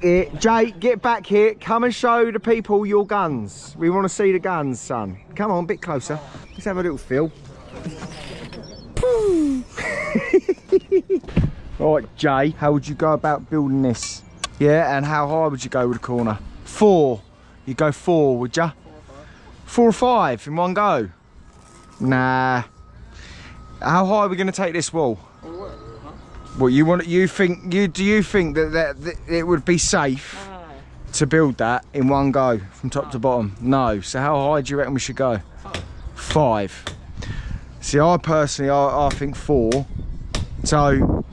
Jay, get back here. Come and show the people your guns. We want to see the guns, son. Come on, a bit closer. Let's have a little feel. Right, Jay, how would you go about building this? Yeah, and how high would you go with the corner? 4. You go 4, would you? 4 or 5 in one go? Nah. How high are we going to take this wall? Well, do you think that it would be safe to build that in one go from top to bottom? No. So how high do you reckon we should go? 5. See, I personally, I think 4. So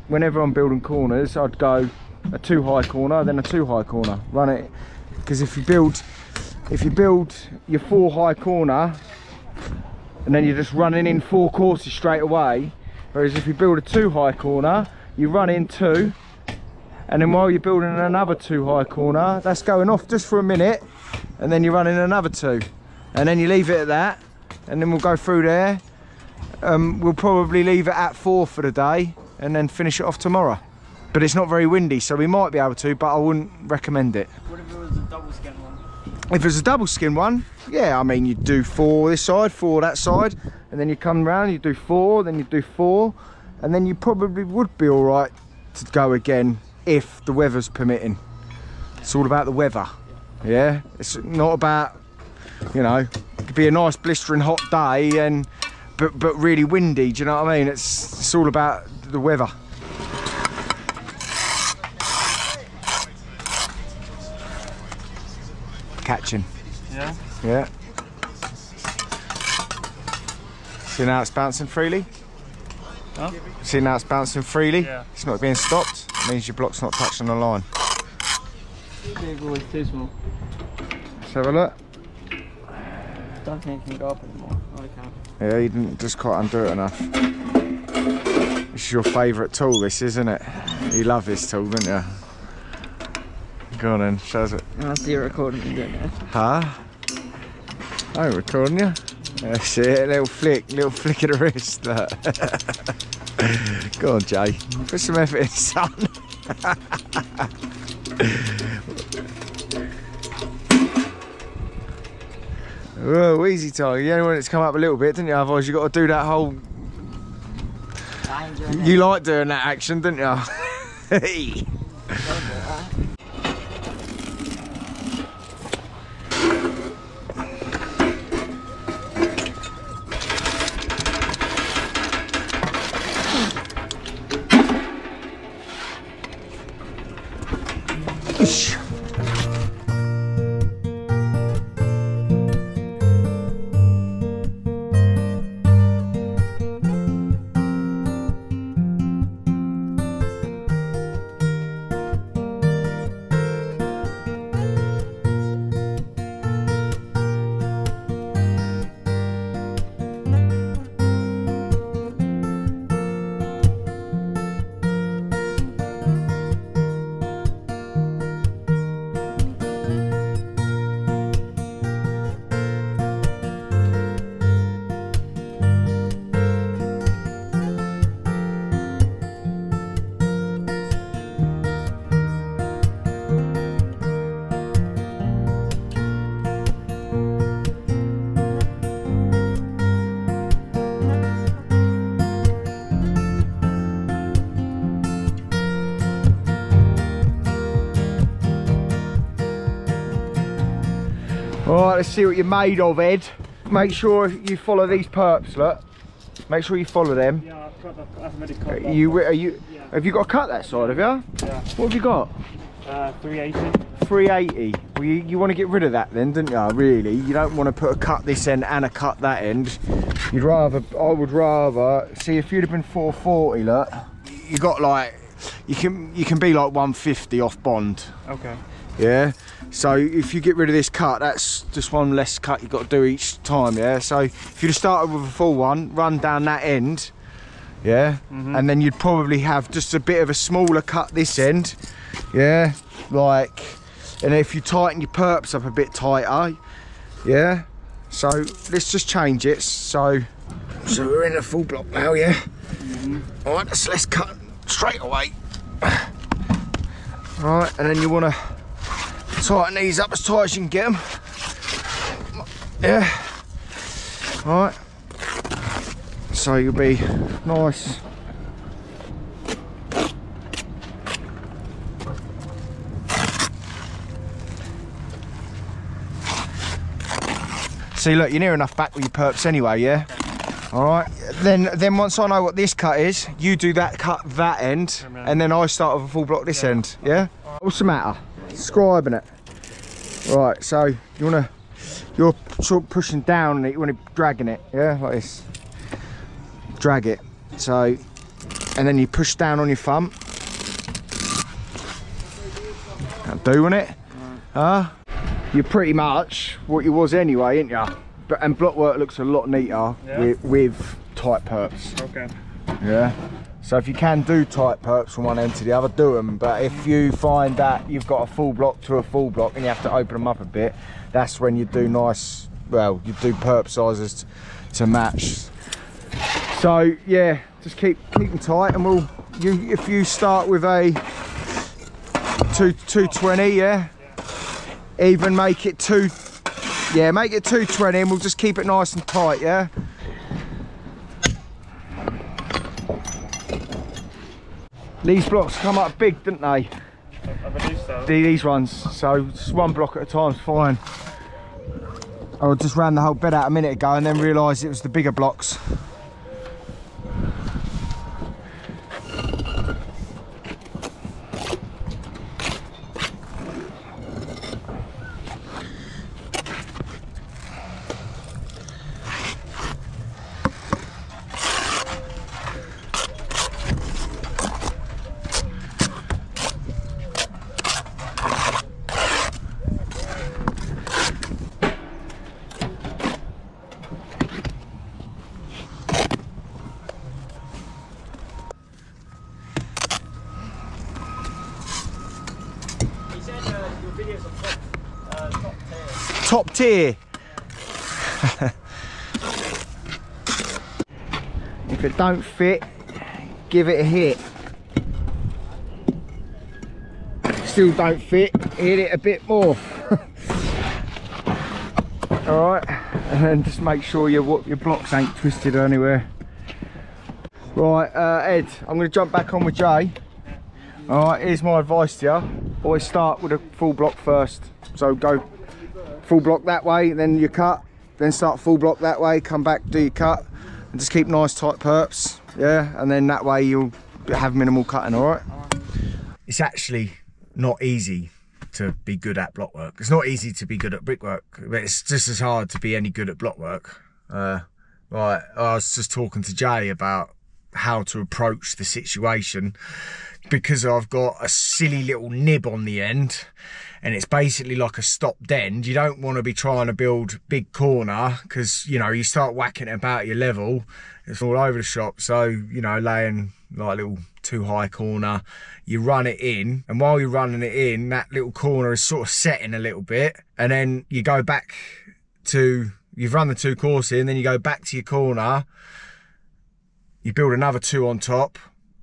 whenever I'm building corners, I'd go a 2 high corner, then a 2 high corner. Run it, because if you build your 4 high corner and then you're just running in 4 courses straight away. Whereas if you build a 2 high corner, you run in 2, and then while you're building another 2 high corner, that's going off just for a minute, and then you run in another 2, and then you leave it at that, and then we'll go through there. We'll probably leave it at 4 for the day, and then finish it off tomorrow. But it's not very windy, so we might be able to, but I wouldn't recommend it. What if it was a double skin one? If it was a double skin one, yeah, I mean, you'd do 4 this side, 4 that side, and then you come round, you do 4, then you do 4, and then you probably would be all right to go again if the weather's permitting. It's all about the weather, yeah? It's not about, you know, it could be a nice blistering hot day, but really windy, do you know what I mean? It's all about the weather. Catching. Yeah? Yeah. See now it's bouncing freely? Huh? See now it's bouncing freely? Yeah. It's not being stopped. It means your block's not touching the line. Big boy, too small. Let's have a look. I don't think it can go up anymore. Oh, it can. Yeah, you didn't just quite undo it enough. This is your favourite tool, this, isn't it? You love this tool, don't you? Go on then, show us it. I see you recording me doing it. Huh? I'm recording you. That's it, little flick of the wrist. Look. Go on, Jay. Put some effort in, son. Whoa, easy time. You only want it to come up a little bit, didn't you? Otherwise you've got to do that whole... You like doing that action, didn't you? Hey. Alright, let's see what you're made of, Ed. Make sure you follow these perps, look. Make sure you follow them. Yeah, I've got the arithmetic cut. Yeah. Have you got to cut that side, have you? Yeah. What have you got? 380. 380. Well, you want to get rid of that then, don't you? Really? You don't want to put a cut this end and a cut that end. I would rather, see if you'd have been 440, look. You got like, you can be like 150 off bond. Okay. Yeah, so if you get rid of this cut, that's just one less cut you've got to do each time. Yeah, so if you'd have started with a full one, run down that end, yeah, and then you'd probably have just a bit of a smaller cut this end, yeah, like, and if you tighten your perps up a bit tighter, yeah. So let's just change it. So we're in a full block now, yeah. All right, let's cut straight away. Right, and then you want to tighten these up as tight as you can get them. Yeah. Right. So you'll be nice. See, look, you're near enough back with your perps anyway, yeah? All right. Then once I know what this cut is, you do that cut that end, and then I start with a full block this end, yeah? What's the matter? Scribing it. Right, so you're sort of pushing down and you want to dragging it, yeah, like this. Drag it. So, and then you push down on your thumb. That'll do, won't it? Huh? You're pretty much what you was anyway, ain't ya? And block work looks a lot neater with tight perps. Okay. Yeah. So if you can do tight perps from one end to the other, do them. But if you find that you've got a full block to a full block and you have to open them up a bit, that's when you do nice, well, you do perp sizes to match. So yeah, just keep them tight, and if you start with a 220, yeah, even make it 220, and we'll just keep it nice and tight, yeah. These blocks come up big, don't they? I believe so. These ones, so just one block at a time's fine. I just ran the whole bed out a minute ago and then realised it was the bigger blocks. Top tier. If it don't fit, give it a hit. Still don't fit, hit it a bit more. Alright, and then just make sure your blocks ain't twisted anywhere. Right, Ed, I'm going to jump back on with Jay. Alright, here's my advice to you. Always start with a full block first. So go full block that way, then you cut, then start full block that way, come back, do your cut, and just keep nice tight perps, yeah, and then that way you'll have minimal cutting. All right. It's actually not easy to be good at block work. It's not easy to be good at brickwork, but it's just as hard to be any good at block work. Right, I was just talking to Jay about how to approach the situation, because I've got a silly little nib on the end and it's basically like a stopped end. You don't want to be trying to build big corner, because you know, you start whacking it about your level, it's all over the shop. So, you know, laying like a little too high corner, you run it in, and while you're running it in, that little corner is sort of setting a little bit, and then you go back to, you've run the 2 courses in, then you go back to your corner, you build another 2 on top,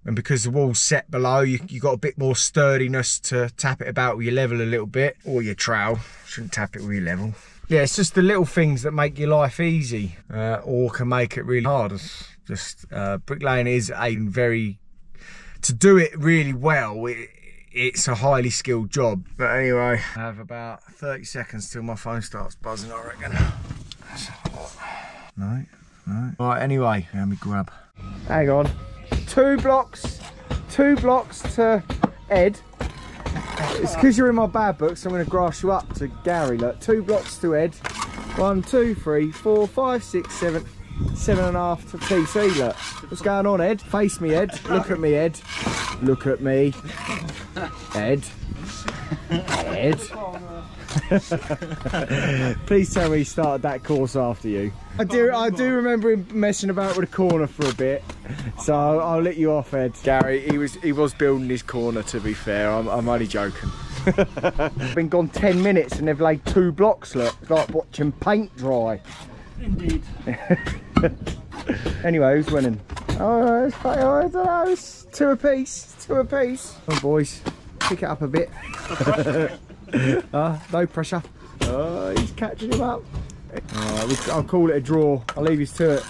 and because the wall's set below, you got a bit more sturdiness to tap it about with your level a little bit, or your trowel. Shouldn't tap it with your level. Yeah, it's just the little things that make your life easy, or can make it really hard. It's just bricklaying is a very, to do it really well, it's a highly skilled job. But anyway, I have about 30 seconds till my phone starts buzzing, I reckon. No. Right, anyway, let me grab. Hang on. 2 blocks to Ed. It's because you're in my bad book, so I'm going to grass you up to Gary. Look, 2 blocks to Ed. 1, 2, 3, 4, 5, 6, 7, 7.5 to TC. Look, what's going on, Ed? Face me, Ed. Look at me, Ed. Look at me, Ed. Ed. Please tell me he started that course after you. I do remember him messing about with a corner for a bit, so I'll let you off, Ed. Gary, he was building his corner, to be fair. I'm only joking. Been gone 10 minutes and they've laid 2 blocks. Look, it's like watching paint dry. Indeed. Anyway, who's winning? Oh, I don't know. It's 2 apiece. 2 apiece. Come on, boys. pick it up a bit. No pressure. He's catching him up. I'll call it a draw. I'll leave you to it.